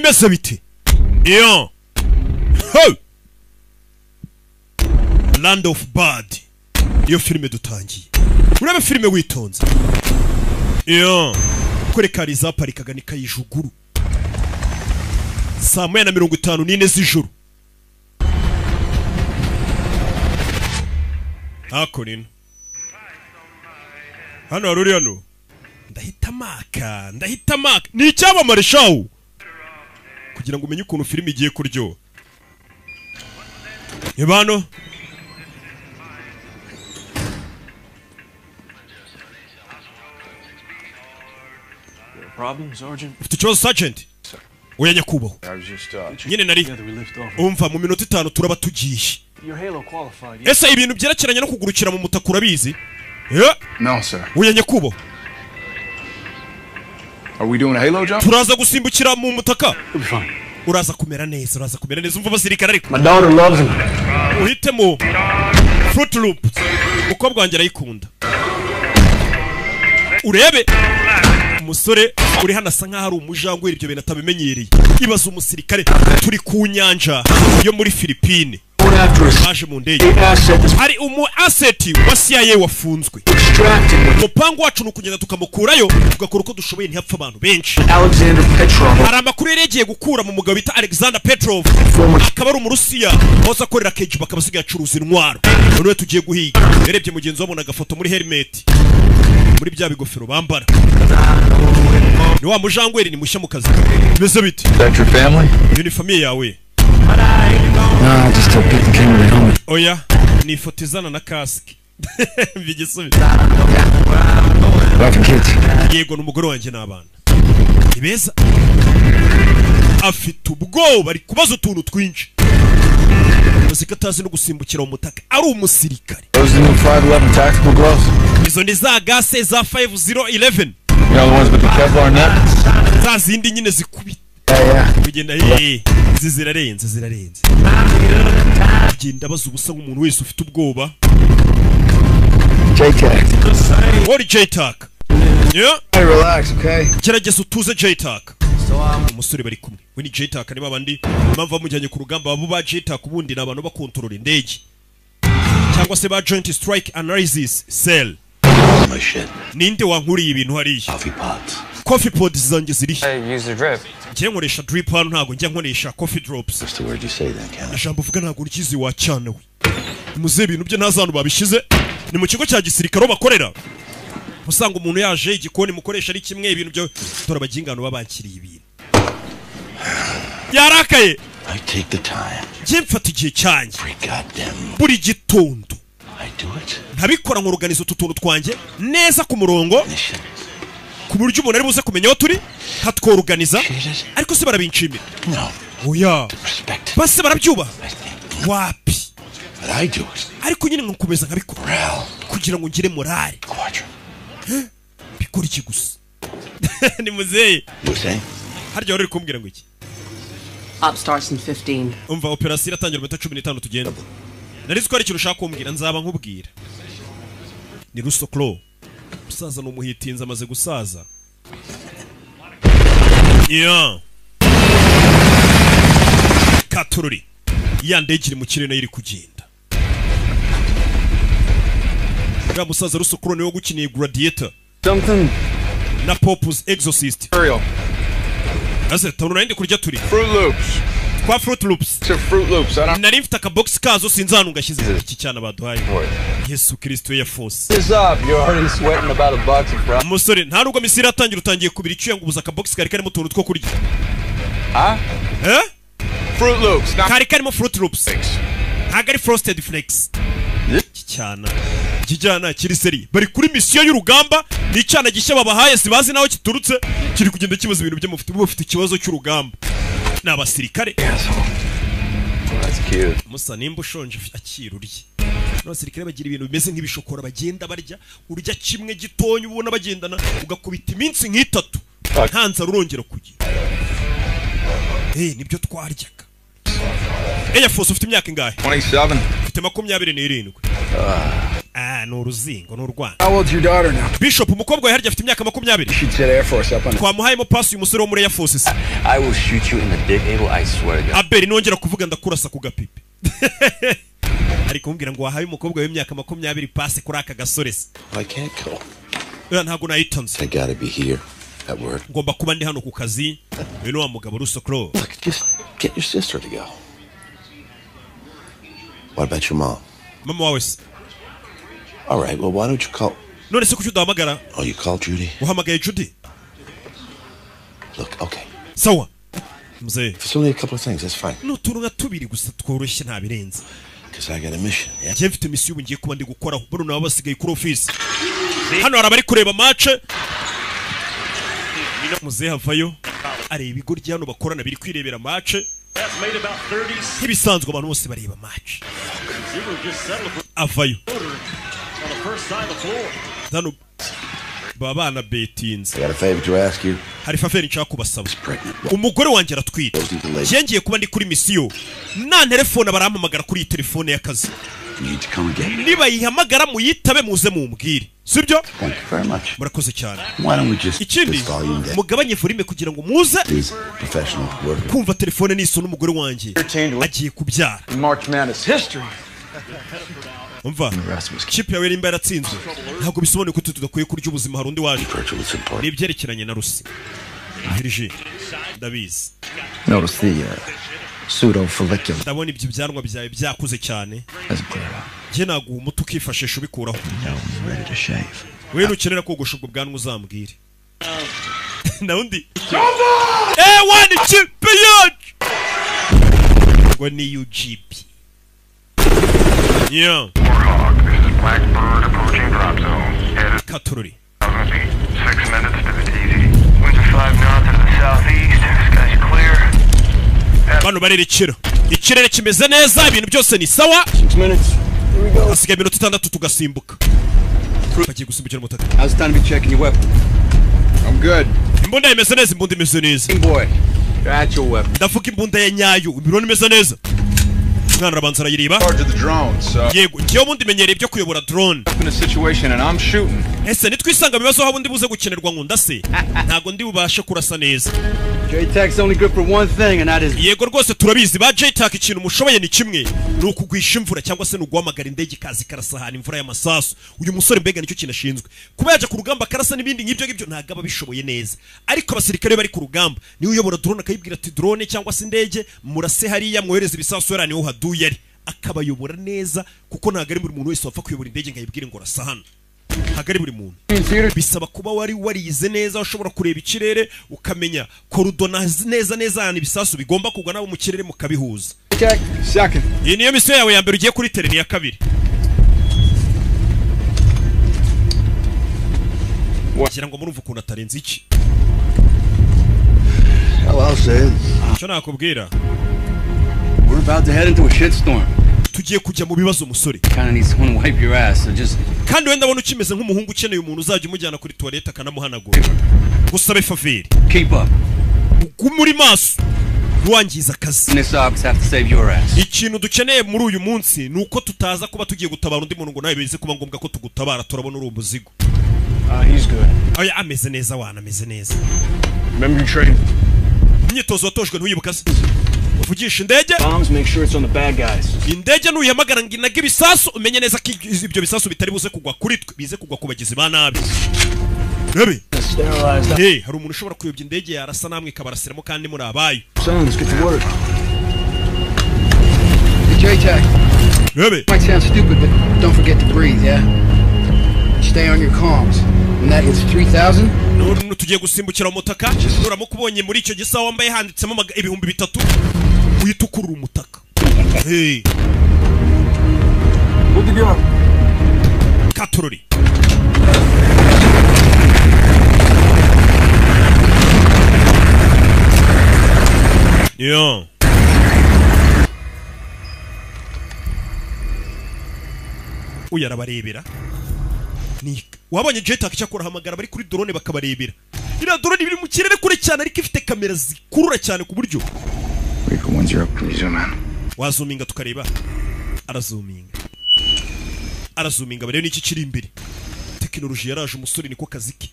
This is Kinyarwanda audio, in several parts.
bimeze biti iyo ho Land of Bad iyo filime dutangiye urebe filime witonze iyo kore kariza parikaga nikayijuguru saa 1:54 z'ijoro hakorino hano haruri hano ndahita maka ni icyamamare shawu kugira ngo umenye ukuntu filime igiye kuryoha ibano ufite ikibazo sergeant oya nyakubahwa nyine nari umva mu minota 5 turaba tugiye ese ibintu byerekeranye no kugurukira mu mutaka urabizi no sir oya nyakubahwa are we doing a halo jump turaza gusimbukira mu mutaka uraza kumera neza umva basirikare ariko my daughter loves him uhitemo Fruit Loops umukobwa wanjye arayikunda urebe umusore uri hano asa nkaho ari umujangwe ibyo bintu atabimenyereye ibaza umusirikare turi ku nyanja yo muri Philippines baje mu ndege hari umu asset wa CIA wafunzwe umupango wacu n'ukugenda tukamukurayo tugakora uko dushoboye ntihapfa abantu benshi hari amakuru yagiye gukura mu mugabo bita Alexander Petrov akaba ari umurusiya aho akorera keji bakabasigaye acuruza intwaro none tugiye guhiga yarebye mugenzi wabona agafoto muri helmet muri bya bigofero bambara ni wa mujangweri ni mushya mu kazi beze biti that's your family ni family yawe no just took the camera home oya ni foto izana na kaski bigisubi wife and kids yego n'umugore wanjye n'abana ibeza afite ubwoba ari kubaza utuntu twinshi musika tazi no gusimbukira mu mutaka ari umusirikare those new 511 tactical gloves izo ni za gase za 5011 you know the ones with the Kevlar net za zindi nyine zikubita kugenda zirarenze kugenda baza ubusa nk'umuntu wese ufite ubwoba JTAC what JTAC yeah hey relax okay gerageza utuze JTAC umusore bari kumwe we ni JTAC niba abandi impamvu bamujyanye ku rugamba babo ba JTAC ubundi n'abantu bakontorora indege cyangwa se ba Joint Strike Analysis Cell ninde wankuriye ibintu hariya coffee pods zanjye ziri njye nkoresha drip hano ntago njya nkoresha coffee drops ijambo uvuga ntago urikizi wacana we muze ibintu bye ntazantu babishize ni mu kigo cya gisirikare bakorera usanga umuntu yaje igikoni mukoresha ari kimwe ibintu byo tora bagingano babakiriye ibintu yarakaye njye mfata igihe cyanjye buri gitondo ntabikora nk'organize utu tuntu twanjye neza ku murongo ku buryo umuntu ari buze kumenya aho turi hatworganiza ariko se barabinshimira oya base barabyubaha wapi ariko nyine nkomeza nkabikora kugira ngo ngire morale bikora iki gusa ni muzeye harya wari kumbwira ngo iki Up starts in 15 umva operasiyo iratangira mu 15 tugenda nari ziko ari ikintu ushaka kumbwira nzaba nkubwira ni Rusoklo musaza n'umuhitinza amaze gusaza yeah katururi ya ndege iri mu kirere nayo iri kugenda bwa musaza Rusoklo niwe gukiniye Gladiator something na Pop's Exorcist ase tabona ndi kurya turi Fruit Loops kwa Fruit Loops Fruit Loops nari mfite aka box kazo sinzanu ngashyize iki cyana baduhaye Yesu Kristo ya force is up you're already sweating about a box of fries musore nta nubwo misiri atangira utangiye kubira icyo yangubuza aka box kari karimo tuntu two kurya Fruit Loops kari karimo Fruit Loops ntago ari Frosted Flakes cyana kijyana kiri seri bari kuri mission y'urugamba ni cyana gishya babahaye sibazi naho kiturutse kiri kugenda kibaza ibintu byo mufite ikibazo cy'urugamba n'abasirikare musa nimba ushonje akirurye n'abasirikare bagira ibintu bimeze nk'ibishokora bagenda barya urya kimwe gitonye ubona bagendana ugakubita iminsi nk'itatu ntanza rurongera kugira nibyo twaryaga Air Force ufite imyaka ingahe 27 ufite 27 no ruzingo no rwana. How old's your daughter now? Bishop umukobwa we harya afite imyaka 20. She'd said Air Force up on it. Twamuhayemo pass uyu musore wo muri Air Force. I will shoot you in the dick, Abel, I swear to God. Abeli nongera kuvuga ndakurasa ku gapipi. Ari kumbwira ngo wahaye umukobwa w'imyaka 20 pass kuri aka gasore. I can't go. Ntago nayitanze. I gotta be here at work. Ngomba kuba ndi hano ku kazi. Uyu ni wa mugabo Rusokro. Look, just get your sister to go. What about your mom? Mama wawe. All right, well, why don't you call... None se kuki udahamagara? Oh, you called Judy? Uhamagaye Judy? Look, okay. Sawa. Mzee. It's only a couple of things, that's fine. No turunga tubiri gusa tworoshye nta birenze. Because I got a mission, yeah? Njye mfite mission ubu ngiye kuba ndi gukora bano nabo basigaye kuri office. Hano harabari kureba match. Mzee havayo. Areba ibigoryi hano bakorana biri kwirebera match. Ibisanzwe abantu bose bareba match. Avayo. Hano babana betins. I got a favor to ask you. Hari faveri nshaka kubasaba. Umugore wanjye aratwite. Yengiye kuba ndi kuri mission. Na telefone barampamagara kuri telefone y'akazi. Need to come again. Niba yihamagara muyitabe muze mumbwire. Sibyo? Thank you very much. Murakoze cyane. Why don't we just Ikindi volume down? mugabanye volume kugira ngo muze These professional workers. kumva telefone niso n'umugore wanjye agiye kubyara. March Madness history. Umva. Chip yawe rimba yaratsinzwe. Ntabwo bisobanuye ko tudakwiye kurya ubuzima harundi waje. Virtual is important. Nibyerekeranye na Rusi. Virgin. Davies. Notice the pseudo-follicular Ndabona ibyo byanwa byawe byakuze cyane. has cleared out. Njye naguha umuti ukifashisha ubikuraho. Now I'm ready to shave. Wewe nukenera kogosha ubwo bwanwa uzambwire. Na undi. Wani chip yacu. Wani UGP. Yeah. Warhawk, this is Blackbird approaching drop zone. Headed Katururi. 1,000 feet. 6 minutes to the easy. Winds are 5 knots to the southeast. Sky's clear. Bano barerekera. Ikirere kimeze neza, ibintu byose ni sawa. 6 minutes. Here we go. Asigaye iminota 6 tugasimbuka. Bagiye gusimbukira umutaka. How's it time to be checking your weapon? I'm good. Imbunda imeze neza, imbunda imeze neza. Boy, you're at your weapon. Ndavuga imbunda ya nyayo, imirone imeze neza. Mwana arabanza arayiriba. Charge of the drone, so Yego, njyewe ubundi menyereye ibyo kuyobora drone. in a situation and I'm shooting. Ese nitwisanga bibazo aho ubundi buze gukenerwa nkunda se. Ntago ndi bubashe kurasa neza. J-Tac's only good for one thing and that is Yego rwose turabizi ba J-Tac ikintu mushoboye ni kimwe. Ni ukugwisha imvura cyangwa se nuguhamagara indege kazi karasahana imvura y'amasasu. Uyu musore mbega nicyo kintu ashinzwe. Kuba yaje ku rugamba karasa n'ibindi nk'ibyo ntago aba bishoboye neza. Ariko abasirikare bari ku rugamba niwe uyobora drone akayibwira ati drone cyangwa se indege murase hariya mwohereza ibisasu yarani ho haduye ari. Akabayobora neza kuko ntago ari buri muntu wese wapfa kuyobora indege ngayibwire ngo rasa hano. Ntago ari buri muntu. Bisaba kuba warize neza ushobora kureba ikirere ukamenya korodona neza yani ibisasu bigomba kugwa nabo mu kirere mukabihuza. Jack, second. Iyi niyo mission yawe ya mbere ugiye kuri tereni ya kabiri. Wagira ngo murumva ukuntu atarenze iki. Hello, Sid. Cyo nakubwira. We're about to head into a shitstorm. Tugiye kujya mu bibazo musore. Kinda need someone to wipe your ass, so just... Kandi wenda abona ukimeze nk'umuhungu ukeneye umuntu uzajya umujyana kuri toilette akanamuhanagura. Gusabe faveri. Keep up. Muri maso. Ruwangiza akazi. This ops have to save your ass. Ikintu dukeneye muri uyu munsi nuko tutaza kuba tugiye gutabara undi muntu ngo nawe bize kuba ngombwa ko tugutabara turabona uri umuzigo. He's good. Oya ameze neza wana ameze neza. Remember your training. Imyitozo watojwe ntuyibuka se. Uvugisha indege. Bombs, make sure it's on the bad guys. Indege nuyihamagara ngo inaga ibisasu umenye neza ko ibyo bisasu bitari buze kugwa kuri twe bize kugwa ku bagizi ba nabi. Nabi. Hey, hari umuntu ushobora kuyobya indege yarasa namwe ikabarasiramo kandi muri abayo. Son, let's get to work. J-Tac. Nabi. Might sound stupid, but don't forget to breathe, yeah? Stay on your comms. When that hits 3,000, Nuru tugiye gusimbukira umutaka. Nuramukubonye muri icyo gisa wambaye handitsemo 3,000 uyitukura umutaka. Hey. Good to go. Katururi. Yo. Uyarabarebera. Ni wabonye J-Tac cyakora hamagara bari kuri drone bakabarebera. Ira drone biri mu kirere kure cyane ariko ifite kamera zikurura cyane ku buryo. Reaper 10, can you zoom in? Wazuminga tukareba. Arazuminga. arazuminga barebe n'iki kiri imbere. Tekinoloji yaraje umusore niko kazi ke.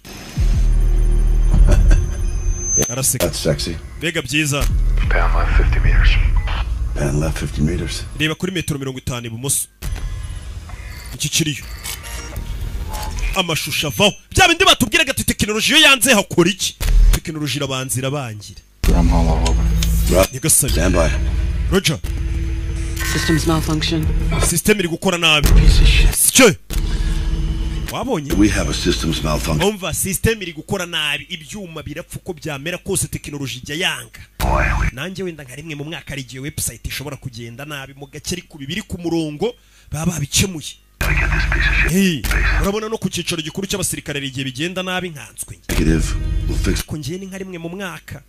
Araseka. That's sexy. Bega byiza. Pan left 50 meters. Pan left 50 meters. Reba kuri metero 50 ibumoso. Iki kiriyo. Amashusho avaho. Bya bindi batubwiraga ati tekinoloji yo yanze hakora iki? Tekinoloji irabanzira bangira. I'm all over. Niko sabi. Stand by. Roger. Systems malfunction. System iri gukora nabi. Sike. Wabonye? We have a systems malfunction. Umva system iri gukora nabi, ibyuma birapfa uko byamera kose tekinoloji ijya yanga. Nanjye wenda nka rimwe mu mwaka ari giye website ishobora kugenda nabi mu gace ariko bibiri ku murongo baba babikemuye. Urabona no ku cyicaro gikuru cy'abasirikare rigiye bigenda nabi nkanswe. Negative. We'll fix. Ko ngiye ni nka rimwe mu mwaka.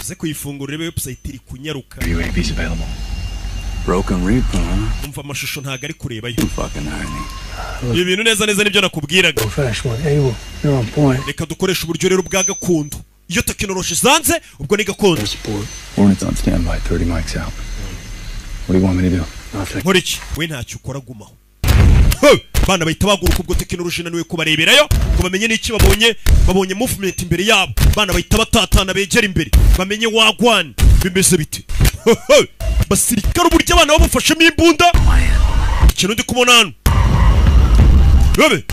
Ze kuyifungura rebe website iri kunyaruka. UAV's available. Broken Reaper, huh? Umva amashusho ntago ari kurebayo. Fucking irony. Ibintu neza neza nibyo nakubwiraga. Flash one, able. You're on point. Reka dukoresha uburyo rero bwa gakondo. Iyo tekinoloji zanze ubwo ni gakondo. Hornets on standby, 30 mics out. What do you want me to do? Nothing. Nkoriki we ntacyo ukora gumaho. Bana bahita baguruka ubwo tekinoloji naniwe kubareberayo ngo bamenye n'iki babonye movement imbere yabo. Bana bahita batatana begera imbere bamenye wagwan bimeze bite. Basirikare uburyo abana babafashemo imbunda. Ikintu ndi kubona hano. Bebe.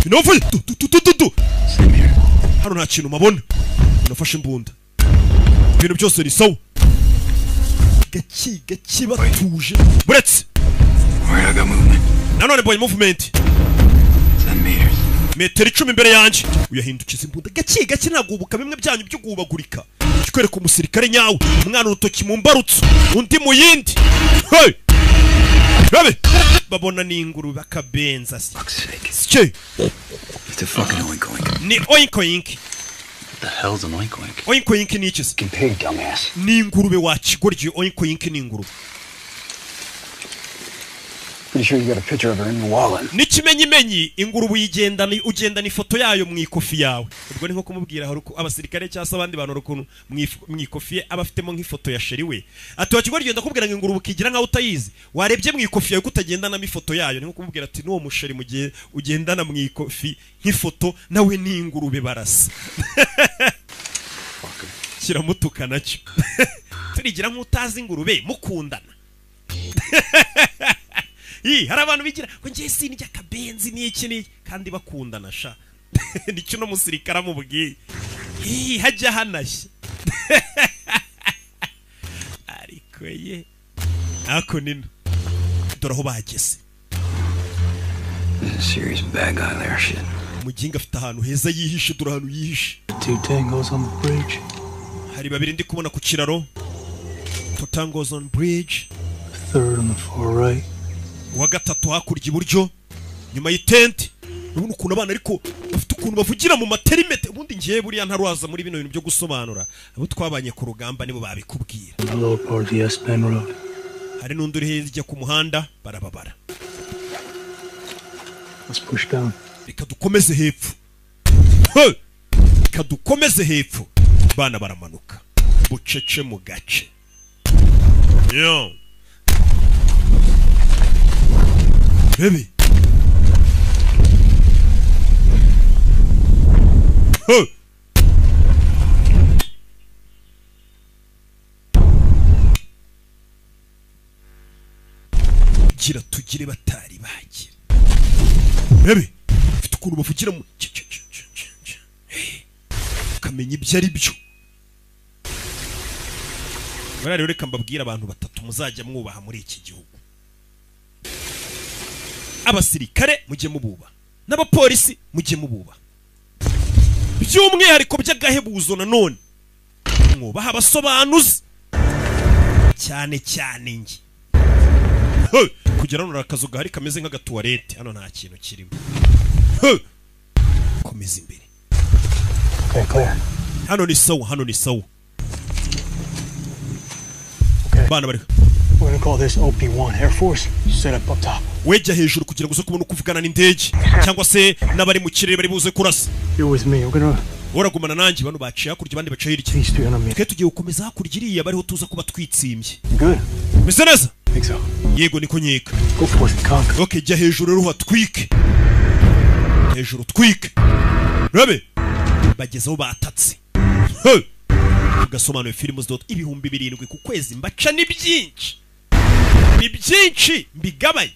Inovuye. Hano nta kintu mabona. Unafashe imbunda. Ibintu byose ni sawa. Gaki batuje. Buretse. Where I got movement? Nanone boy movement. 10 meters. Metero 10 imbere yanjye. Uyahindukiza imbunda. Gaki nagubuka bimwe byanyu byo gubagurika. Kikwereka umusirikare nyawe. Umwana urutoki mu mbarutso. Undi mu yindi. Hey! Bebe. Babona ni ingurube akabenza. Sike. It's a fucking oink-oink. Ni oink-oink. What the hell's an oink-oink? Oink-oink ni iki se? Pig, dumbass. Ni ingurube wakigorye. Oink-oink ni ingurube. Pretty sure you got a picture of her in the wallet. N'ikimenyimenyi ingurube ugendana ifoto yayo mu ikofi yawe. Ubwo ni nko kumubwira haruko abasirikare cyangwa abandi bantu rukuntu mu ikofi abafitemo nk'ifoto ya sheri we. Ati wakigorye genda kubwira ngo ingurube ukigira nkaho utayizi. Warebye mu ikofi yawe kutagendana n'ifoto yayo. Ni nko kumubwira ati n'uwo musheri mu gihe ugendana mu ikofi nk'ifoto nawe ni ingurube barasa. Kiramutuka nacyo. Turigira nk'utazi ingurube mukundana. Hari abantu bigira ngo ngiye sinjya akabenzi n'iki kandi bakundana sha. Nicyo no musirikare amubwiye. Hajya hanashye. Ariko ye. Ako nino. Doraho bageze. Serious bad guy there, shit. Muginga afite ahantu heza yihishe dore ahantu yihishe. 2 tangos on the bridge. Hari babiri ndi kubona ku kiraro. 2 tangos on bridge. Third on the far right. Wa gatatu hakurya iburyo nyuma y'itente. Nubona ukuntu abana ariko bafite ukuntu bavugira mu materimete. Ubundi ngiye buriya ntaruaza muri bino bintu byo gusobanura. Abo twabanye ku rugamba nibo babikubwira. Lower part of the S-Pen Road. Hari n'undi uri hirya ku muhanda barababara. Let's push down. Reka dukomeze hepfo. Reka dukomeze hepfo. Bana baramanuka. Bucece mu gace. Yo. Baby. Gira tugire batari bagira. Baby. Ufite ukuntu bavugira mu kamenya ibyo ari byo. Barare reka mbabwira abantu batatu muzajya mwubaha muri iki gihugu. Abasirikare mujye mububa n'abapolisi mujye mububa. By'umwihariko by'agahebuzo nanone mwubaha abasobanuzi cyane ngi. Kugira ngo akazu gahari kameze nk'agatuwarete hano nta kintu kirimo. Komeza imbere. Okay, clear. Hano ni sawa. Okay. Bana bari. We're gonna call this OP1 Air Force. Set up top. Weja hejuru kugira ngo uze kubona kuvugana n'indege cyangwa se n'abari mu kirere bari buze kurasa. You're with me. We're gonna. Uragumana nanjye bano baciye hakurya abandi baciye hirya. These 300 meters. Twe tugiye gukomeza hakurya iriya bariho tuza kuba twitsimbye. Good. Mese neza? Think so. Yego niko nyika. Go for it, conquer. Okay, jya hejuru ruha twike. Hejuru twike. Rabe. Bagezeho batatse. Hey. Ugasomanuye films dot ibihumbi 7 ku kwezi mbaca ni byinshi. Ni byinshi mbigabaye.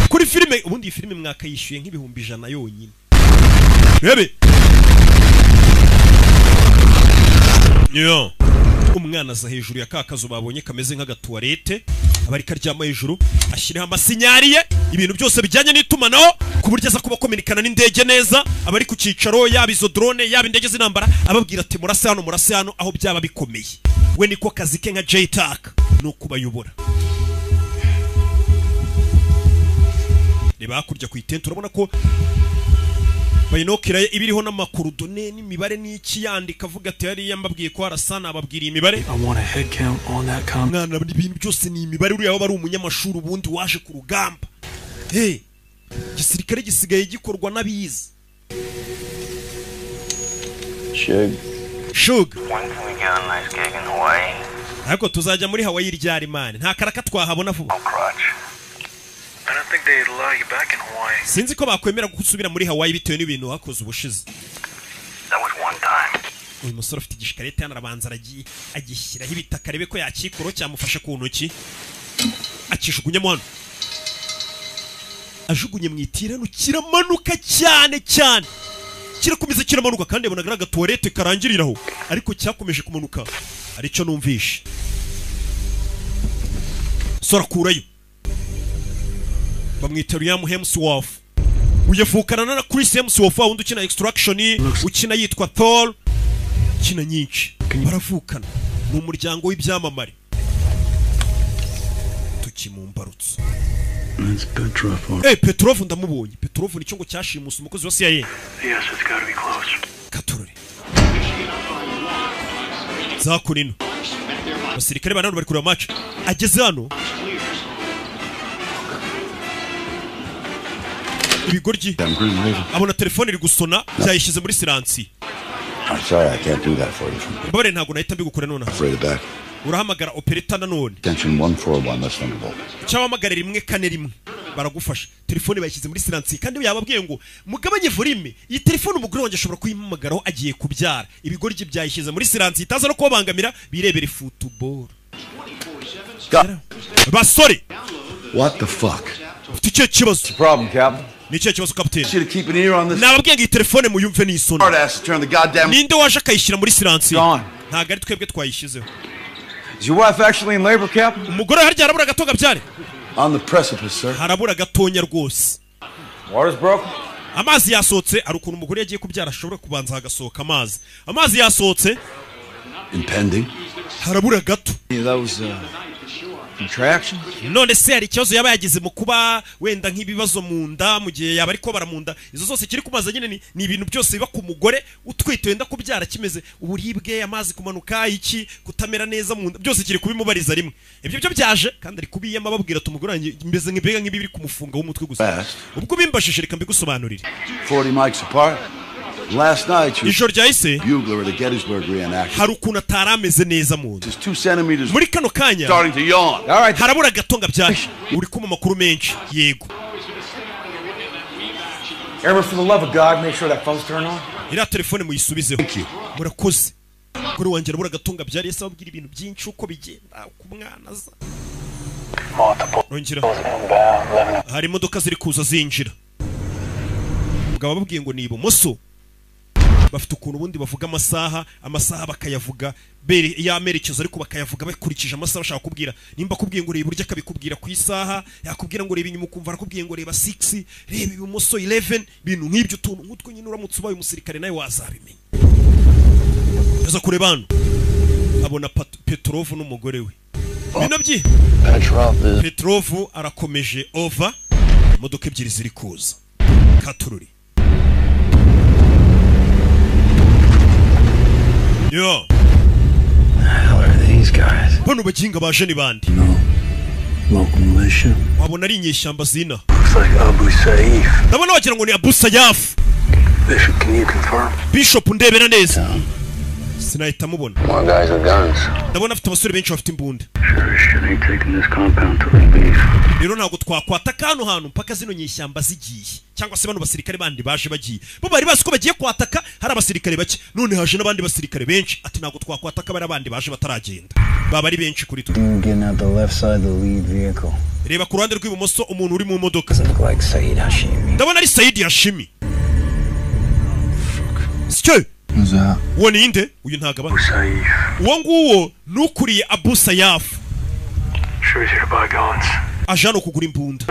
Kuri filime ubundi filime mwaka yishyuye nk'ibihumbi 100 yonyine. Rabe. Yo. Umwana za hejuru ya kakazo babonye kameze nk'agatuwarete abari karyama hejuru ashyireho amasinyari ye ibintu byose bijyanye n'itumanaho ku buryo aza kuba kominikana n'indege neza abari ku cicaro yaba izo drone yaba indege z'intambara ababwira ati murase hano aho byaba bikomeye we niko kazi ke nka J-Tac no kubayobora. Reba hakurya ku itente urabona ko bayinokira ibiriho n'amakurudone n'imibare n'iki yandika avuga ati yari yambabwiye ko harasana ababwiriye imibare. I want a head count on that count. Mwana ibintu byose ni imibare uriya bari umunyamashuri ubundi waje ku rugamba. Hey, gisirikare gisigaye gikorwa n'abizi. Shug. Ariko tuzajya muri Hawaii ryari man. Nta karaka twahabona vuba. I don't think they'd allow you back in Hawaii. Sinzi ko bakwemera gusubira muri Hawaii bitewe n'ibintu wakoze ubushize. That was one time. Uyu musore ufite igishikarete yanabanza agishyiraho ibitaka arebe ko yakikoro cyamufasha ku ntoki. Akishugunyemo hano. Ajugunye mu itirano kiramanuka cyane. Kirakomeza kiramanuka kandi yabonaga agatuwarete karangiriraho. Ariko cyakomeje kumanuka. Aricyo numvishe. Sora kurayo. Bamwita Liam Hemsworth. Uyavukana na Chris Hemsworth wundi ukina Extraction, ukina yitwa Thor. Kina nyinshi. Baravukana. Mu muryango w'ibyamamare. Tukimumbarutse. Petrov ndamubonye. Petrov ni cyo ngo cyashimusa umukozi wa CIA. Yes, it's got to be close. Katurore. Zakunino. Basirikare banano bari kureba match. Ageze hano. Ibigoryi. Abona telefone iri gusona cyayishize muri siransi. I'm sorry, I can't do that for you. Mbabare ntago nahita mbigukora none. Afraid of back. Urahamagara operator nanone. Attention 141, that's Thunderbolt. Cyawamagara 141 baragufasha. Telefone bayishyize muri siransi kandi yababwiye ngo mugabanye volume. Iyi telefone umugore wanjye ashobora kuyimpamagaraho agiye kubyara. Ibigoryi byayishyize muri siransi itaza no kubangamira birebere football. Basore. What the fuck? Icyo kibazo. What's the problem, Captain? Nicyo kibazo captain. Should keep an ear on this. Nababwiye ngo iyi telefone muyumve n'isoni. Hard ass to turn the goddamn. Ninde waje akayishyira muri siransi? Gone. Ntago ari twebwe twayishyizeho. Is your wife actually in labor, Captain? Umugore harya harabura gatoga byare. On the precipice, sir. Harabura gatonya rwose. Water's broken. Amazi yasohotse ari ukuntu umugore yagiye kubyara ashobora kubanza hagasohoka amazi. Amazi yasohotse. Impending. Harabura gato. Those contraction. None se hari ikibazo yaba yagize mu kuba wenda nk'ibibazo mu nda mu gihe yaba ariko baramunda. Izo zose kiri kumaza nyine ni ibintu byose biba ku mugore utwite wenda kubyara kimeze uburibwe amazi kumanuka iki kutamera neza mu nda byose kiri kubimubariza rimwe. Ibyo byo byaje kandi ari kubiyema babwira tumugore mbeze nk'ibega nk'ibiri kumufunga w'umutwe gusa. Ubwo bimbashije reka mbigusobanurire. 40 mics apart. Last night, ijoro ryahise bugler at the Gettysburg reenaction. hari ukuntu atarameze neza mu nda. 2 centimeters. Muri kano kanya Starting to yawn. All right. harabura gatonga byashe. Uri kuma makuru menshi. Yego. Airman, for the love of God, make sure that phone's turned on. Ira telefone muyisubizeho. Murakoze. Kuri wanjye arabura gatonga byari yasa babwira ibintu byinshi uko bigenda ku mwana za. Rongira. Hari imodoka ziri kuza zinjira. Mugabo babwiye ngo ni ibumoso. Bafite ukuntu ubundi bavuga amasaha bakayavuga bere y'amerekezo ariko bakayavuga bakurikije amasaha bashaka kubwira nimba kubwiye ngo reba burya kabikubwira ku isaha yakubwira ngo reba inyuma ukumva arakubwiye ngo reba 6 reba ibumoso 11 bintu nk'ibyo tuntu nk'utwo nyine uramutse ubaye umusirikare nawe wazabimenya. Yaza kureba hano abona Petrov n'umugore we binabyi Petrov arakomeje over imodoka ebyiri ziri kuza Katururi. Yo. How are these guys? Bano baginga baje ni bandi. No. Local militia. Wabona ari inyeshyamba zina. Looks like Abu Saif. Ndabona wagira ngo ni Abu Sayyaf. Bishop, can you confirm? Bishop ndebera neza. Sinahita mubona. More guys with guns. Ndabona afite abasore benshi bafite imbunda. Sure as shit ain't taking this compound till they leave. Rero ntabwo twakwataka hano hantu mpaka zino nyishyamba zigiye cyangwa se bano basirikare bandi baje bagiye bo bari bazi ko bagiye kwataka hari abasirikare bake none haje n'abandi basirikare benshi ati ntabwo twakwataka bari abandi baje bataragenda baba ari benshi kuri twe. Reba ku ruhande rw'ibumoso umuntu uri mu modoka ndabona ari Said Hashimi. Sike uwo ni inde uyu ntago aba uwo nguwo nukuriye Abu Sayyaf ajano kugura imbunda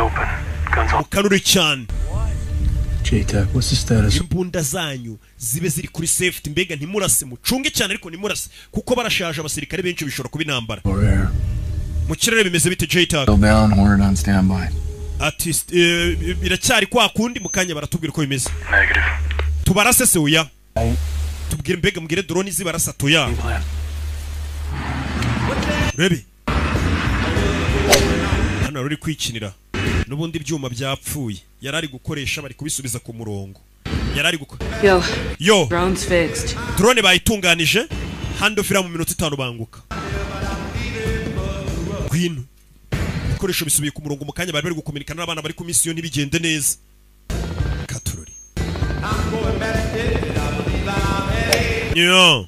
mukanure cyane. JTAC, what's the status? Imbunda zanyu zibe ziri kuri safety mbega ntimurase mucunge cyane ariko ntimurase kuko barashaje abasirikare benshi bishobora kuba intambara. Mu kirere bimeze bite JTAC? Down, Hornet on standby. Ati biracyari kwa kundi mukanya baratubwira ko bimeze. Negative. Tubarase se uya. Tubwire mbega mugire drone zibarasa toya. Rebi. Hano ruri kwikinira. Nubundi byuma byapfuye. Yarari gukoresha bari kubisubiza ku murongo. Yarari gukora. Yo. Drone's fixed. Drone bayitunganije. Handoff ira mu minota 5 banguka. Kwino. Ibikoresho bisubiye ku murongo mukanya bari gukominikana n'abana bari ku mission ntibigende neza. Katurori. Yo.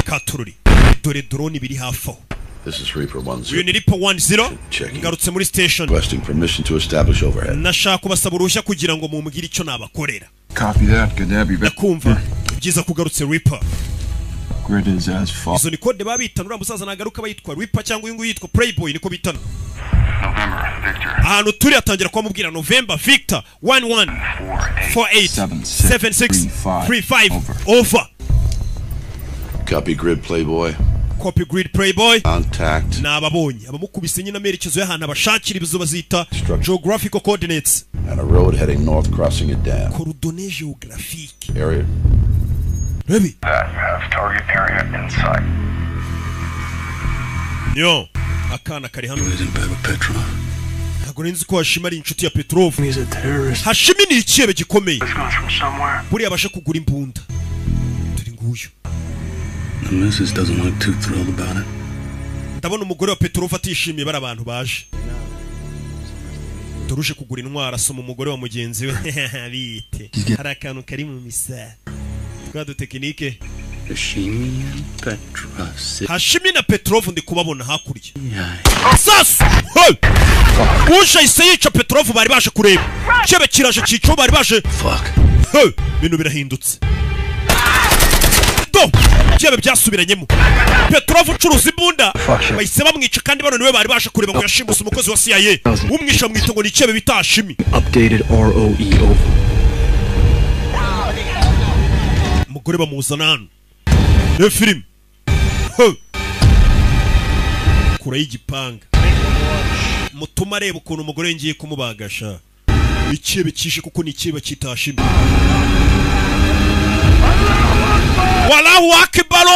Katurori. Dore drone biri hafi. This is Reaper 10. Uyu ni Reaper 10. Ngarutse muri station. Requesting permission to establish overhead. Nashaka kubasaba uruhushya kugira ngo mumbwire icyo nabakorera. Copy that, good to have you back. Nakumva. Byiza kugarutse Reaper. Grid is as fuck. Izo ni code babitana uriya musaza nagaruka bayitwa Reaper cyangwa uyu nguyu yitwa Playboy niko bitana. November, Victor. Ahantu turi atangira kwamubwira November Victor 11487635 over. Copy Grid Playboy. Copy Grid Playboy. Contact. Nababonye abamukubise nyina amerekezo y'ahantu abashakira ibizo bazita geographical coordinates. And a road heading north crossing a dam. Coordonnées géographiques. Area. Baby. You have target area in sight. Yo, akana kari hano. Ntabwo nzi ko Hashimi ari inshuti ya Petrov. He's a terrorist. Hashimi ni ikibe gikomeye. This comes from somewhere. Buri abasha kugura imbunda. Turi nguyu. The missus doesn't look too thrilled about it. Ndabona umugore wa Petrov atishimiye bari abantu baje. Turuje kugura intwara asoma umugore wa mugenzi we bite. Hari akantu kari mu misa. Twado tekinike. Hashimi na Petrov ndi kubabona hakurya. Sasu! Hey! Uje ise yica Petrov bari baje kureba. Cyebe kiraje cico bari baje. Fuck. Hey! Bintu birahindutse. Do! Cyebe byasubiranyemo. Petrov ucuruza imbunda. Bahise bamwica kandi bano niwe bari baje kureba ngo yashimbuse umukozi wa CIA. Umwisha mwito ngo ni cyebe bita Hashimi. Updated ROE over. Umugore bamuzana hano. Ne film. Ho. Kura y'igipanga. Mutuma areba ukuntu umugore ngiye kumubagasha. Ikibe kishe kuko ni ikibe kitashimye. Wallahu akbar.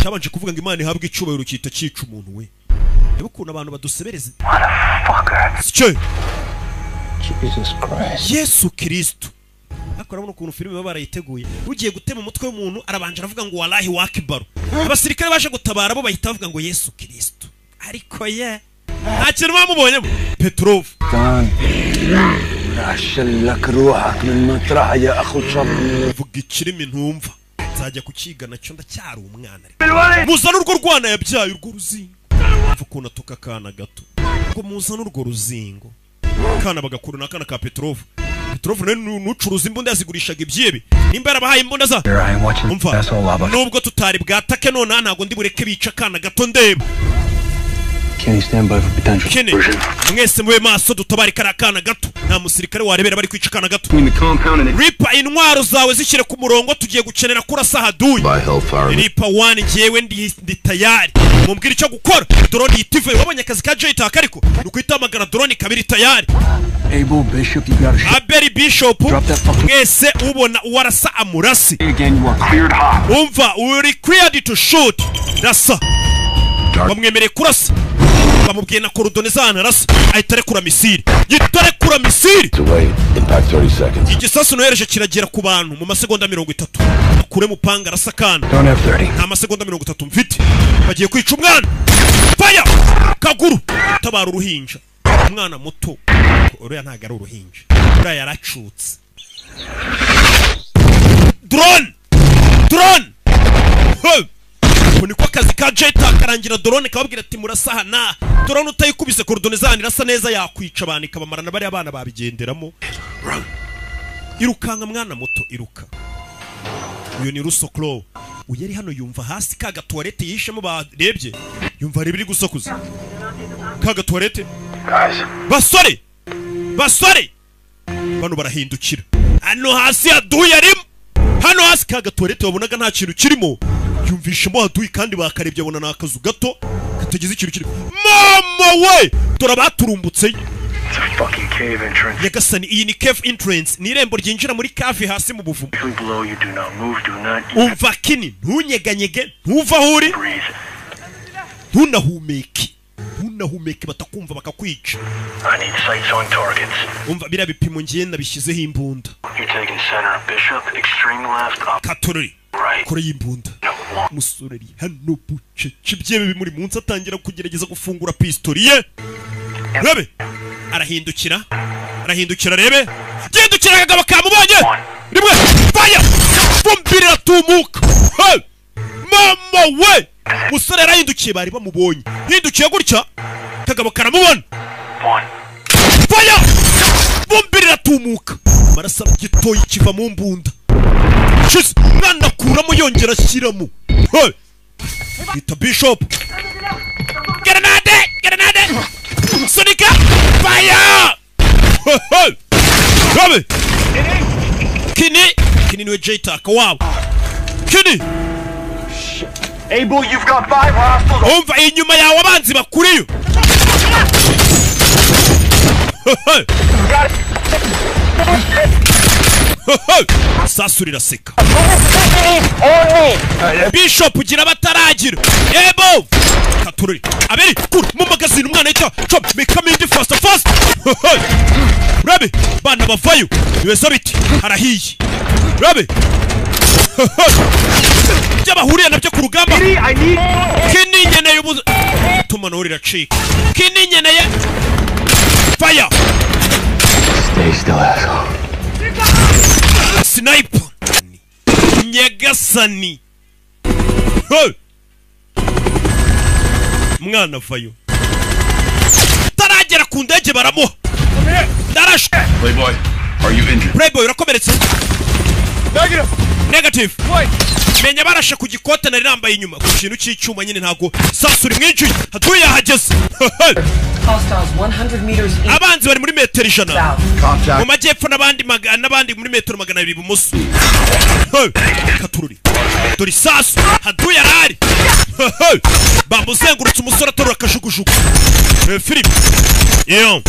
Cyabanje kuvuga ngo Imana ihabwe icubahiro kita cyica umuntu we. Reba ukuntu abantu badusebereze. Sike. Jesus Christ. Yesu Kristo. Akora muno kuntu filime barayiteguye. Ugiye gutema umutwe w'umuntu arabanje aravuga ngo wallahi akbar. Abasirikare baje gutabara bo bahita bavuga ngo Yesu Kristo. Ariko ye nta kintu bamubonyemo. Petrov. Ashallak ruhak min matraha ya akhu shabr. Vuga ikirimi ntumva. Nzajya kukigana cyo ndacyari umwana. Muzana urwo rwana yabyaye urwo ruzingo. Mvuko natuka kana gato. Ngo muzana urwo ruzingo. Kana bagakuru nakana ka Petrov. Petrov nucuruza imbunda yazigurishaga ibyebe. Nimba yarabahaye imbunda za. Umva. Nubwo tutari bwatake none ntago ndi bureke bica kana gato ndeba. Can you stand by for potential Kene, mwese mwe maso dutabari karakana gato. Nta musirikare warebera bari kwica kana gato. Reaper intwaro zawe zishyire ku murongo tugiye gukenera kurasa haduyi. Reaper 1 ngewe ndi tayari. Mumbwira icyo gukora. Drone yitive wabonye akazi ka JTAC ariko nukwitamagarana drone kabiri tayari. Abel Bishop, you gotta shoot. Abel Bishop mwese ubona uwarasa amurasi. Again, you are Cleared hot. Umva uri cleared to shoot. Rasa. Bamwemereye kurasa. bamubwiye na korodonezani arasa ahita arekura misiri yitarekura misiri Impact 30 seconds. igisasu nohereje kiragera ku bantu mu masegonda 30 akure mupanga arasa kana Don't have 30. nta masegonda 30 mfite bagiye kwica umwana fire kaguru tabara uruhinja umwana muto uriya ntago ari uruhinja uriya yaracutse drone niko akazi ka Jeta karangira drone kababwira ati murasahana drone utayikubise korodonezani irasa neza yakwica abantu ikabamarana bari abana babigenderamo irukanka mwana muto iruka uyu ni Russo Crowe uyari hano yumva hasi kaga toilette yishemo barebye yumva ari biri gusakuza kaga toilette basore bano barahindukira hano hasi haduye arimo hano hasi kaga toilette wabonaga nta kintu kirimo yumvishemo haduye kandi bakarebye abona nakazu gato katagize ikintu kirimo mama we dora baturumbutse Yagasani iyi ni cave entrance ni irembo ryinjira muri cave hasi mu buvumo umva kini ntunyeganyege ntuva huri ntunahumeke batakumva bakakwica umva biriya bipimo ngenda bishyizeho imbunda katorori kure y'imbunda umusore ari hano bucece byebe bimuri munsi atangira kugerageza gufungura pistoli ye rebe arahindukira rebe gendukira akagabo kamubonye rimwe fire bumbiri ratumuka mama we musore arahindukiye bari bamubonye hindukiye gutya akagabo karamubona fire bumbiri ratumuka marasa gitoyi kiva mu mbunda shiz nana kuramo yongera ashyiramo bita Bishop grenade Sonika fire Rabe Kini niwe Jeta kawabo Kini Abel, you've got 5 hostiles. umva inyuma yawe abanzi bakuriyo sasurira seka Bishop ugira bataragira Ebo katururi aberi kur mu magazine umwana yita chop me come in fast Rabe bana bavayo niweza biti harahiye Rabe Jabahuriye nabyo ku rugamba Kini nyeneye ubuze tumana urira chika Kini nyeneye fire Stay still, asshole. Sniper Nyagasani mwana vayo taragera ku ndege baramuha Darash Playboy, are you injured? Playboy urakomeretse Negative menya barashe ku gikote nari nambaye inyuma ku kintu cy'icyuma nyine ntago sasuri mwinjiye hatuye hageze Hostiles 100 meters east. abanzi bari muri metero 100 Contact. mu majyepfo n'abandi muri metero 200 ibumoso katururi dore sasu hatuye arari bamuzengurutse umusore atorora akajugujugu film yo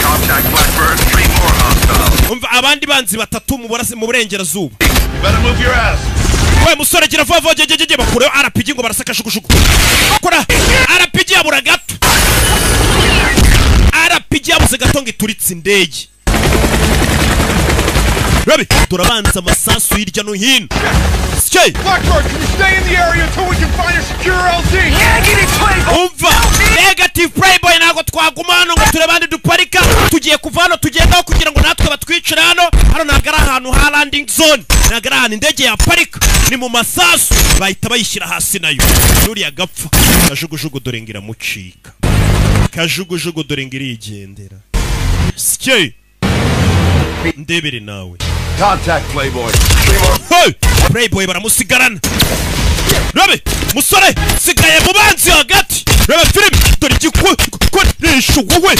Contact Blackbird, 3 more hostiles. umva abandi banzi batatu mu burengerazuba Better move your ass. we musore gira vuba jejeje bakureho RPG ngo barasaka shukushuku bakora RPG yabura gato RPG yabuze gato ngo ituritse indege Rabi turabanza amasasu hirya no hino Skay Blackbird, can you stay in the area until we can find a secure LZ? Negative, Playboy! umva negative Playboy nago twagumana ngo turebande duparika tugiye kuvano tugendaho kugira ngo natwe batwicira hano nagara ahantu ha landing zone nagara ahantu indege ya parika ni mu masasu bahita bayishyira hasi nayo nuriya gapfa kajugujugu dore ngira mucika kajugujugu dore ngira igendera Skay ndebere nawe Contact, Playboy. Hey! Playboy baramusigarana Rabe musore sigaye mu banzi hagati Rabe film dore igikoresho wowe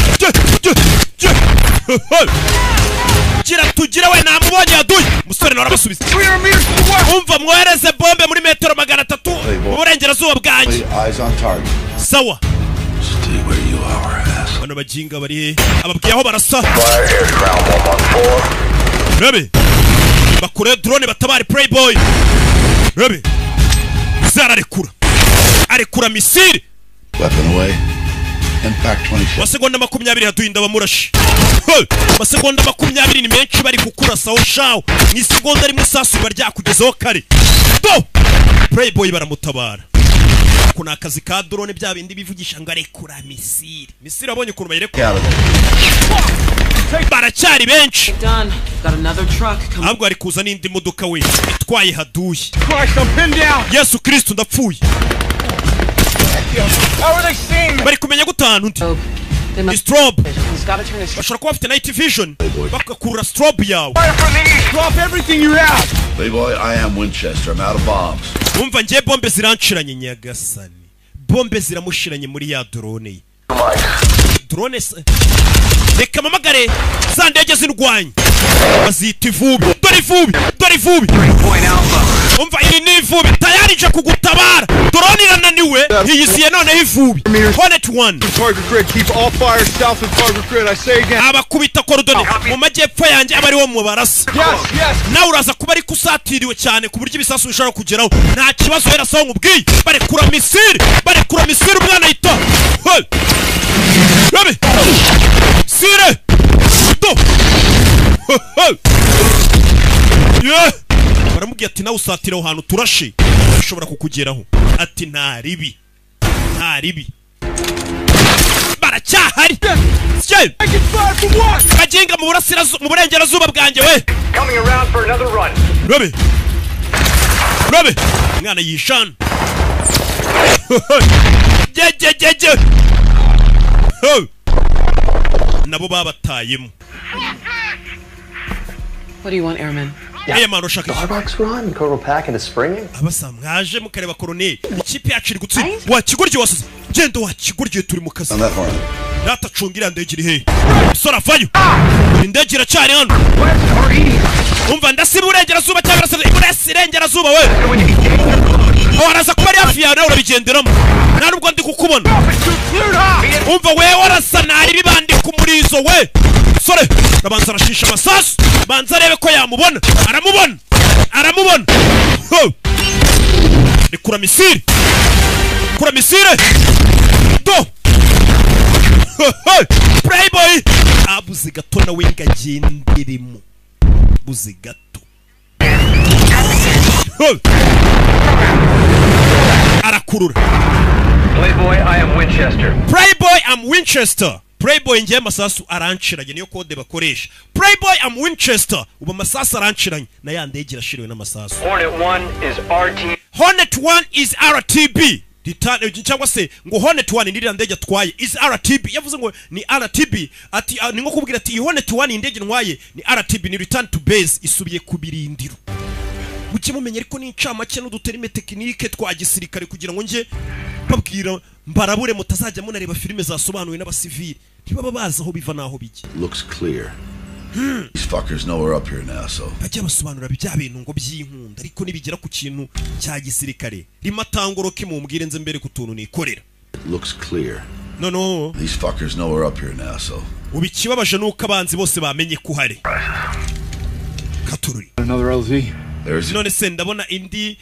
gira tugira we namubonye yaduye musore nawe arabasubiza umva mwohereze bombe muri metero 300 mu burengerazuba bwanjye Eyes on target. sawa Stay where you are, ass. bano bajinga bari ababwiye aho barasa Fire here, ground 114. Rabe bakure drone batabari Playboy Rabe zararekura arekura misiri. Weapon away. Impact 27. Masegonda 20 haduhinda bamurashi. Masegonda 20 ni menshi bari kukurasaho shawo. Ni segonda rimwe sasu baryakugezaho kare. Do! Playboy baramutabara. Kuna akazi ka drone bya bindi bivugisha ngo arekura misiri. Misiri abonye ukuntu bayirekura. Baracyari benshi. Ahubwo ari kuza n'indi modoka we itwaye haduye. Yesu Kristo ndapfuye. Bari kumenya gutanu ndi. Strobe. Bashobora kuba bafite night vision. Bakakura strobe yawe. Drop everything you have. Playboy, I am Winchester. I'm out of bombs. Umva ngiye bombe ziranshiranye nyagasani. Bombe ziramushiranye muri ya drone ye. Drone reka mamagare za ndege zindwanye. Bazita ivubi. Dore ivubi. Dore ivubi. Umva iyi ni ivubi. Tayari je kugutabara. Drone irananiwe. Yiyisiye none ivubi. Hornet 1. Target grid. Keep all fire south of target grid. I say again. Abakubita korodoni. Mu majyepfo yanjye abari wo mu barasa. Yes. Na uraza kuba ari kusatiriwe cyane ku buryo ibisasu bishobora kugeraho. Nta kibazo hera saho nkubwiye. Barekura misiri. Barekura misiri umwana yita. Rabi. Sire. Do. Yeah. Baramubwiye ati nawe usatira aho hantu turashe. Ushobora kukugeraho. Ati nta ribi. Nta ribi. Baracyahari. Bagenga mu burengerazuba bwanjye we. Coming around for another run. Rabi. Mwana yishana. Je. Nabo babatayemo. What do you want, Airman? Aya mano shaka. Starbucks run, Colonel Pack and Springing. Abasa mwaje mukareba Colonel. Ikipe yacu iri gutsinda. Wakigurye wasuze. Gendo wakigurye turi mu kazi. Data cungira ndegiri he. Sora vayo. Indege iracyari hano. Umva ndasiba urengerazuba cyangwa urengerazuba we. Waraza kuba ari hafi yawe nawe urabigenderamo. Nta nubwo ndi kukubona. Umva we warasa nari bibandi ku murizo we. Sore nabanza arashisha amasasu. Banza arebe ko yamubona. Aramubona. Ni kura misiri. Do. Playboy. Abuze gato na we ngagenderemo. Buze gato. Arakurura. Playboy, I am Winchester. Playboy, I'm Winchester. Playboy ngiye masasu aranshiranye niyo kode bakoresha. Playboy, I'm Winchester. Uba masasu aranshiranye na ya ndege irashiriwe n'amasasu. Hornet 1 is RT. Hornet 1 is RTB. Cyangwa se ngo Hornet 1 ndiri ndege atwaye is RTB. Yavuze ngo ni RTB ati ni nko kubwira ati Hornet 1 indege ntwaye ni RTB, ni return to base, isubiye ku birindiro. Muke mumenye ariko ni incamake n'uduterime tekinike twa gisirikare kugira ngo nje babwira mbarabure mutazajya munareba filime zasobanuwe n'abasivili ntibaba baza aho biva naho bijye. Looks clear. These fuckers know we're up here now, so. Bajya basobanura bya bintu ngo by'inkunda ariko nibigera ku kintu cya gisirikare rimatangoroke mumbwire nze mbere kutuntu nikorera. Looks clear. No. These fuckers know we're up here now, so. Ubikibabaje nuko abanzi bose bamenye kuhari. Katururi. Another LZ. None se ndabona indi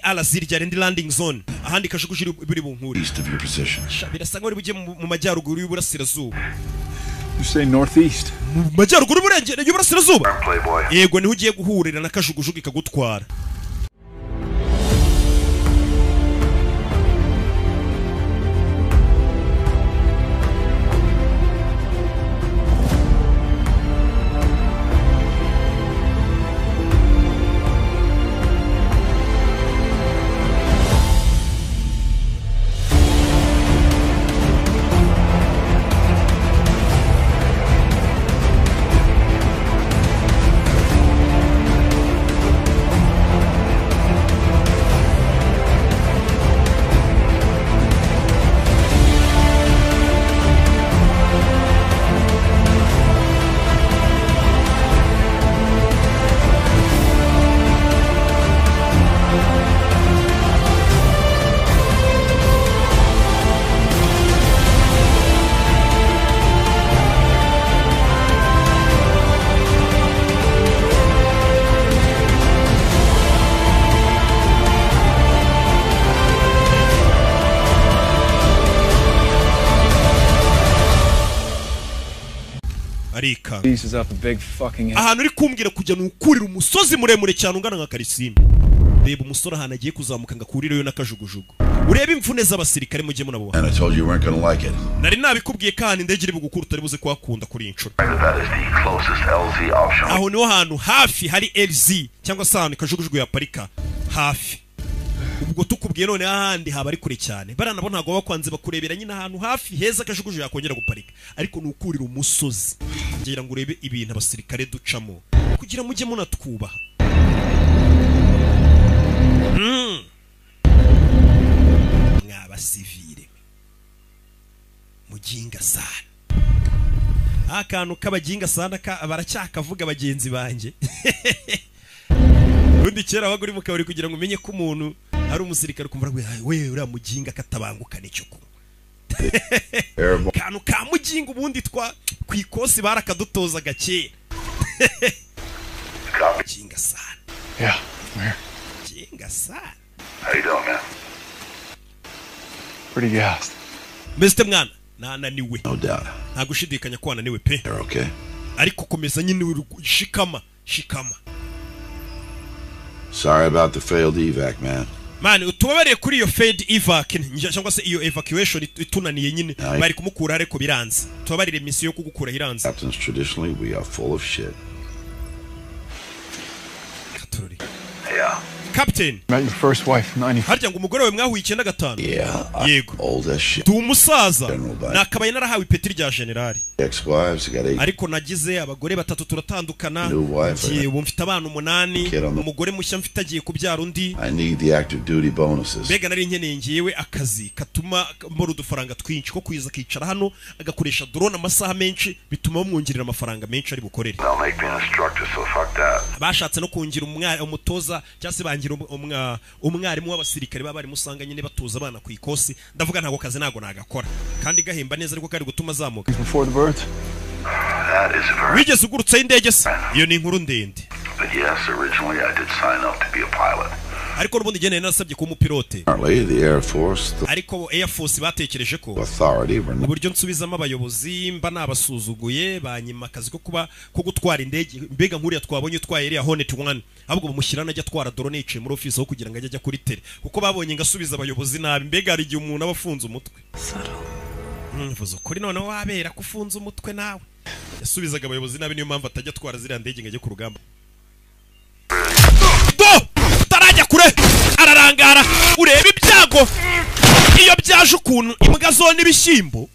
alazirya indi landing zone ahandi kashukujiri buri bunkuri. East of your position. Birasa ngo bujye mu majyaruguru y'uburasirazuba. You say northeast. Mu majyaruguru burengera y'uburasirazuba. Yego niho ugiye guhurira na kashugujugu ikagutwara. arika Pieces up a big fucking ahantu uri kumbwira kujya nukurira umusozi muremure cyane ungana nka Karisimbi. Reba umusore ahantu agiye kuzamuka ngakurireyo n'akajugujugu. Urebe imvune z'abasirikare mujye munabo. And I told you weren't gonna like it. Nari nabikubwiye kandi indege iri bugukura utari buze kwakunda kuri inshuro. That is the closest LZ option. Aho niho hantu hafi hari LZ cyangwa se ahantu kajugujugu ya parika hafi. Ubwo tukubwiye none ahandi haba ari kure cyane. Baranabo ntago bakwanze bakurebera nyine ahantu hafi heza kajugujugu yakongera guparika. Ariko nukurira umusozi. Ngira ngo urebe ibintu abasirikare ducamo kugira mujye munatwubaha. Mwabasivile mujinga sana akantu k'abajinga sana baracyakavuga bagenzi banje. Undi kera baguri mu kabari kugira ngo umenye ko umuntu ari umusirikare kumva we uriya mujinga katabanguka nicyo ko kantu ka mujinga ubundi twa kwikosi barakadutoza gake. Mujinga sana. Yeah, I'm here. Mujinga sana. How you doing, man? Pretty gassed. Mr. Mwana nananiwe. No doubt. Nta gushidikanya ko wananiwe pe. You're okay. Ariko komeza nyine shikama. Sorry about the failed evac, man. Man, utubabariye kuri iyo failed evac cyangwa se iyo evacuation itunaniye nyine bari kumukura ariko biranze. Tubabarire mission yo kugukura iranze. Captains traditionally we are full of shit. Yeah. Captain. Met your first wife, 95. Harya ngo umugore we mwahuye 95. Yeah. Yego. Old as shit. Tu umusaza. Nakabaye narahawe ipeti rya general. Ex-wives got 8. Ariko nagize abagore batatu turatandukana. Ubu mfite abana 8. Umugore mushya mfite agiye kubyara undi. I need the active duty bonuses. Bega nari nkeneye ngiyewe akazi katuma mbora udufaranga twinshi ko kwiza kicara hano agakoresha drone amasaha menshi bituma bamwongerera amafaranga menshi ari bukorere. Bashatse no kungira umutoza cyase bangira umwarimu w'abasirikare babari musanga nyine batoza abana ku ikosi. Ndavuga ntago kazi nago nagakora kandi gahemba neza ariko kari gutuma zamuka. Before the birth. Wigeze ugurutse indege se? Iyo ni inkuru ndende. But yes, originally I did sign up to be a pilot. Ariko n'ubundi gene nasabye ko umupilote. The Air Force. Ariko Air Force batekereje ko authority uburyo nsubizamo abayobozi mba nabasuzuguye banyima akazi ko kuba ko gutwara indege mbega nkuriya twabonye utwaye iriya Hornet 1 ahubwo bamushyirana ajya twara drone yicaye muri office aho kugira ngo ajya kuri tele kuko babonye ngasubiza abayobozi nabi mbega hari igihe umuntu abafunze umutwe. Mvuze kuri none wabera kufunza umutwe nawe. Yasubizaga abayobozi nabi niyo mpamvu atajya twara ziriya ndege ngo ajye ku rugamba. Tarajya kure ararangara ureba ibyago iyo byaje ukuntu imbwa zo n'ibishyimbo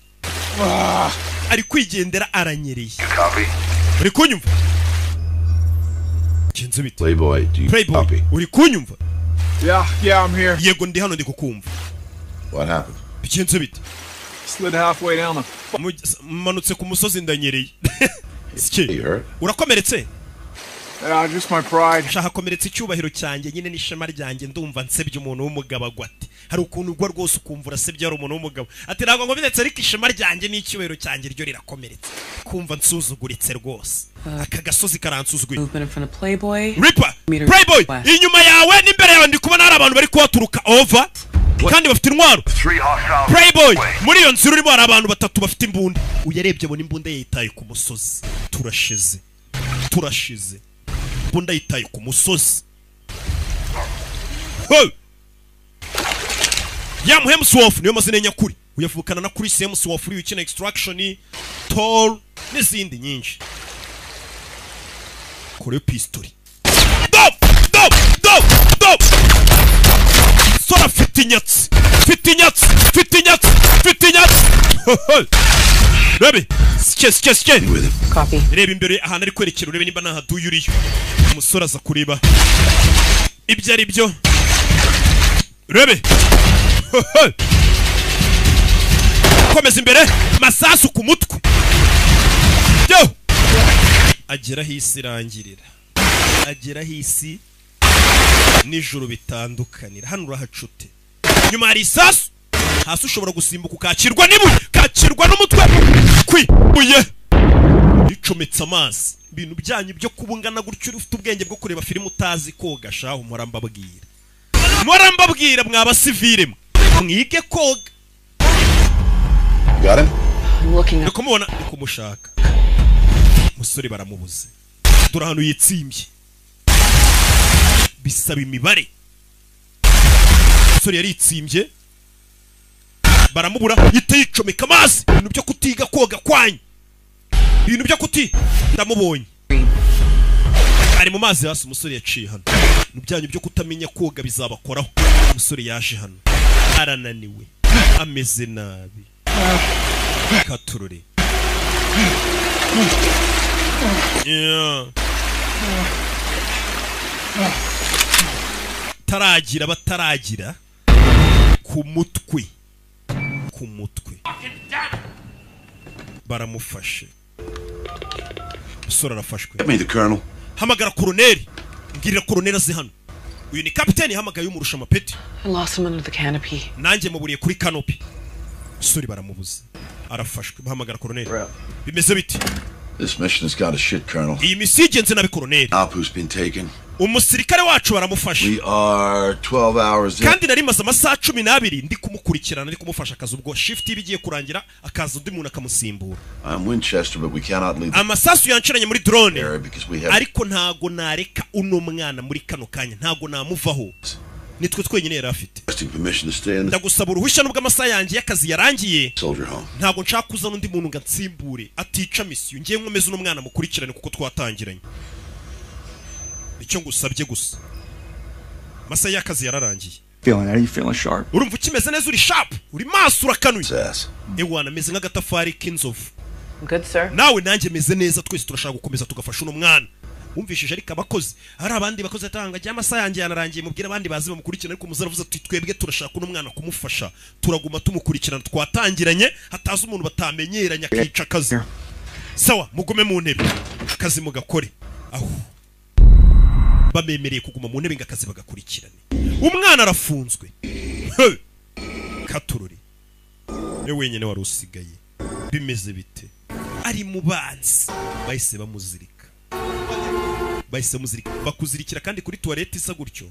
ari kwigendera aranyereye. Uri kunyumva? Kinze bite? Playboy, do you copy? Uri kunyumva? Yeah, I'm here. Yego ndi hano ndi kukumva. What happened? Kinze bite? Slid halfway down the... Manutse ku musozi ndanyereye. You hurt? Urakomeretse? Just my pride. Shaka komeretse icyubahiro cyanjye nyine n'ishema ryanjye ndumva nsebye umuntu w'umugabo agwate. Hari ukuntu ugwa rwose ukumva urasebye ari umuntu w'umugabo. Ati ntabwo ngo bidetse ariko ishema ryanjye n'icyubahiro cyanjye ryo rirakomeretse. Kumva nsuzuguritse rwose. Aka gasozi karansuzuguye. Ripper, Playboy, inyuma yawe n'imbere yawe ndi kubona hari abantu bari kuhaturuka over. Kandi bafite intwaro. Playboy, muri iyo nzira urimo hari abantu batatu bafite imbunda. Uyarebye bona imbunda yitaye ku musozi. Turashize. Imbunda yitaye ku musozi. Yam Hemsworth niyo mazina nyakuri. Uyavukana na Chris Hemsworth uri ukina Extraction, Thor n'izindi nyinshi. Kore pistol. Dop! Sora fitinyatsi. Rebe, ske. Copy. Reba imbere ahantu ari kwerekera urebe nimba nahaduye uriyo. Umusore aza kureba ibyo ari byo. Rebe. Komeza imbere masasu ku mutwe. Yo. Agera hisi irangirira. Agera hisi nijoro bitandukanira. Hano urahacute. Nyuma hari isasu. Hasi ushobora gusimbuka ukakirwa n'ibuye, kakirwa n'umutwe. Kwibuye. Icometse amazi. Ibintu byanyu byo kubungana gutyo ufite ubwenge bwo kureba filime utazi koga shaho murambabwira. Murambabwira mwabasivile mwige koga. Got him? Nikumubona nikumushaka. umusore baramubuze dore ahantu yitsimbye bisaba imibare umusore yaritsimbye baramubura yite yicomeka amazi ibintu byo kutiga koga kwanyu ibintu byo ndamubonye ari mu mazi hasi umusore yaciye hano n'ibyanyu byo kutamenya koga bizabakoraho umusore yaje hano arananiwe ameze nabi katurure taragira bataragira ku mutwe baramufashe umusore arafashwe hamagara koroneri ngirira koroneri azi hano uyu ni kapiteni hamagaye umurusha amapeti nanjye muburiye kuri kanopi umusore baramubuze arafashwe bahamagara koroneri bimeze biti This mission has got a shit, Colonel. iyi misi igenze nabi koroneri Apu's been taken. umusirikare wacu baramufashe We are 12 hours in. kandi nari maze amasaha 12 ndi kumukurikirana ndi kumufasha akazi ubwo shift ibigiye kurangira akaza undi muntu akamusimbura I'm Winchester, but we cannot leave. amasasu yanshiranye muri drone Because we have. ariko ntago nareka uno mwana muri kano kanya ntago namuvaho nitwe twenyine yari afite ndagusaba uruhushya nubwo amasaha yanjye y'akazi yarangiye ntago nshaka kuzana undi muntu ngatsimbure atica misiyo ngiye nkomeza uno mwana mukurikirane kuko twatangiranye icyo ngusabye gusa amasaha y'akazi yararangiye urumva ukimeze neza uri sharp uri maso urakanuye ewana meze nk'agatafari k'inzovu nawe nanjye meze neza twese turashaka gukomeza tugafasha uno mwana wumvishije ariko abakozi hari abandi bakozi atanga cyangwa amasaha yanjye yanarangiye mubwira abandi bazi bamukurikirana ariko muzaravuze ati twebwe turashaka uno mwana kumufasha turaguma tumukurikirana twatangiranye hataza umuntu batamenyeranya akica akazi sawa mugume mu ntebe akazi mugakore aho bamemereye kuguma mu ntebe ngakazi bagakurikirane umwana arafunzwe katururi yo wenyine wari usigaye bimeze bite ari mu banzi bahise bamuzirika bakuzirikira kandi kuri toilette isa gutyo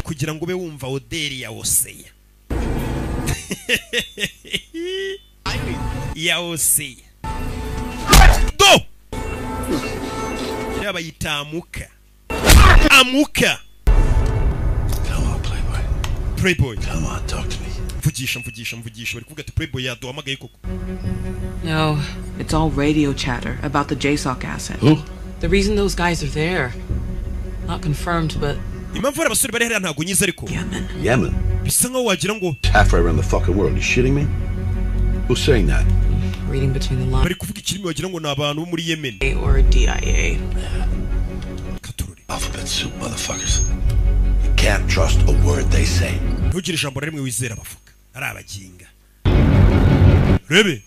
kugira ngo ube wumva oderi ya oseya ya oseya do yaba yitamuka amuka Playboy come on talk to me mvugisha bari kuvuga ati Playboy yaduhamagaye koko No, it's all radio chatter about the JSOC asset. Who? The reason those guys are there, not confirmed, but impamvu abasore bari hariya ntago nyiza ariko Yemen bisa nkaho wagira ngo halfway around the fucking world. You shitting me? Who's saying that? reading between the lines. bari kuvuga ikirimi wagira ngo ni abantu bo muri Yemen Or DIA. Alphabet soup, motherfuckers. You can't trust a word they say. ntugire ijambo rimwe wizera bavuga ari abaginga rebe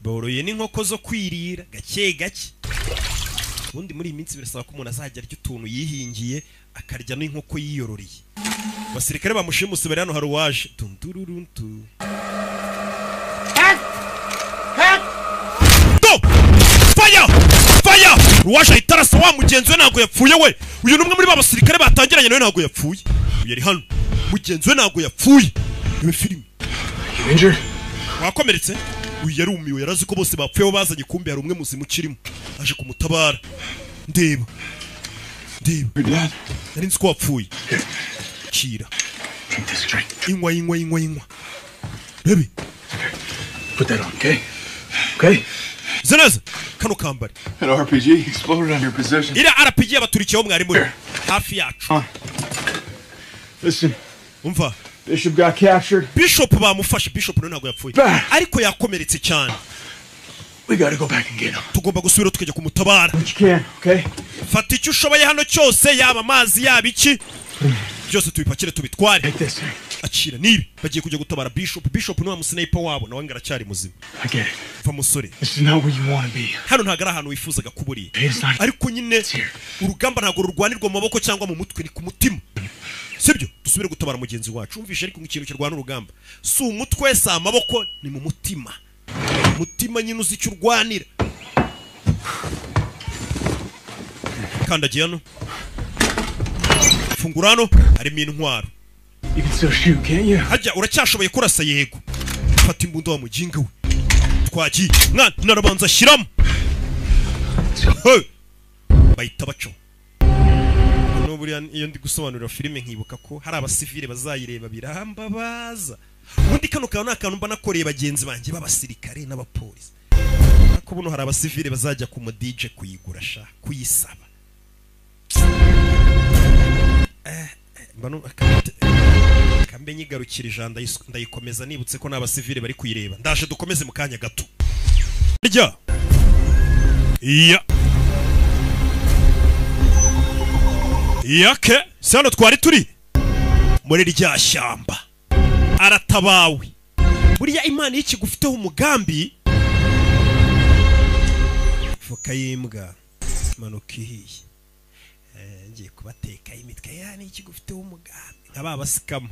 boroye n'inkoko zo kwirira gake gake ubundi muri iyi minsi birasaba ko umuntu azajya arya utuntu yihingiye akarya n'inkoko yiyororeye abasirikare bamushimuse bari hano hari uwaje tundururuntu fire ruwaje itarasa wa mugenzi we ntago yapfuye we uyu numwe muri babasirikare batangiranye nawe ntago yapfuye uyu yari hano mugenzi we ntago yapfuye iwe filime wakomeretse uyu yari umiwe yarazi ko bose bapfuye bazanye kumbe hari umwe muzima ukirimo aje kumutabara ndeba nari nzi ko wapfuye kira inywa rebe Put that on, okay? Okay? Zanaza kano kambari An RPG exploded on your position. ira RPG abaturikiyeho mwari muri hafi yacu Listen, umva Bishop got captured. Bishop bamufashe Bishop no ntago yapfuye ariko yakomeretse cyane We gotta go back and get him. tugomba gusubira tukajya kumutabara What you can, okay? fata icyo ushoboye hano cyose yaba amazi yaba iki byose tubipakire tubitware akira nibi bagiye kujya gutabara Bishop ni wa musniper wabo nawe ngaracyari muzima I get it. va musore This is not where you want to be. hano ntago ari ahantu wifuzaga kuburi It's not. ariko nyine urugamba ntago rurwanirwa mu maboko cyangwa mu mutwe ni ku mutima sibyo dusubire gutabara mugenzi wacu umvishe ariko ikintu kirwana urugamba si umutwe si amaboko ni mu mutima mutima nyine uzi icyo urwanira kandagiye hano fungura hano harimo intwaro You can still shoot, can't you? hajya uracyashoboye kurasa yego fata imbunda wa muginga we twagiye mwana narabanza ashyiramo bahita baco n'uburiya iyo ndi gusobanurira filime nkibuka ko hari abasivile bazayireba birambabaza ubundi kano kantu nakantu mba nakoreye bagenzi banjye b'abasirikare n'abapolisi ako buno hari abasivile bazajya ku DJ kuyigura sha kuyisaba mbano kambe nyigarukira ijanda ndayikomeza nibutse ko n'abasivile bari kuyireba ndaje dukomeze mu kanya gato rya yake sano twari turi muri rya shyamba aratabawe buriya imana y'iki gufiteho umugambi fuka yimbwa manuka ihiye ngiye kubateka imitwe yani y'iki gufiteho umugambi nk'aba basikama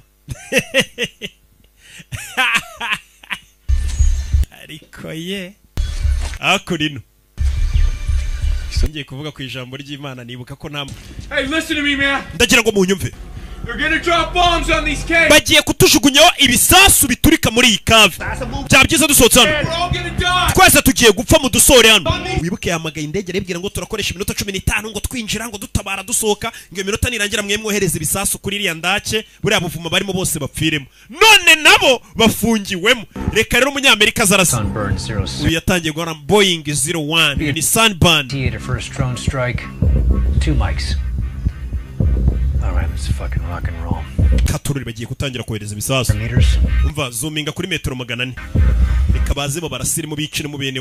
ariko ye akurino ngiye kuvuga ku ijambo ry'Imana nibuka ko nta Hey, listen to me, man. ndagira ngo munyumve They're gonna drop bombs on these caves. bagiye kutujugunyaho ibisasu biturika muri iyi kave byabyiza dusohotse hano We're all gonna die. twese tugiye gupfa mu dusore hano wibuke yamagaye indege arebwira ngo turakoresha iminota 15 ngo twinjira ngo dutabara dusohoka ngo iminota nirangira mwe mwohereza ibisasu kuri iriya ndake buriya buvuma barimo bose bapfiremo none nabo bafungiwemo reka rero umunyamerika zarasa uyu yatangiye guhora Boeing 01 ni Sunburn theater first drone strike 2 mics. All right, let's fucking rock and roll. katururi bagiye kutangira kohereza ibisasu umva zoominga kuri metero 400 reka baze bo barasirimo bicire mu bene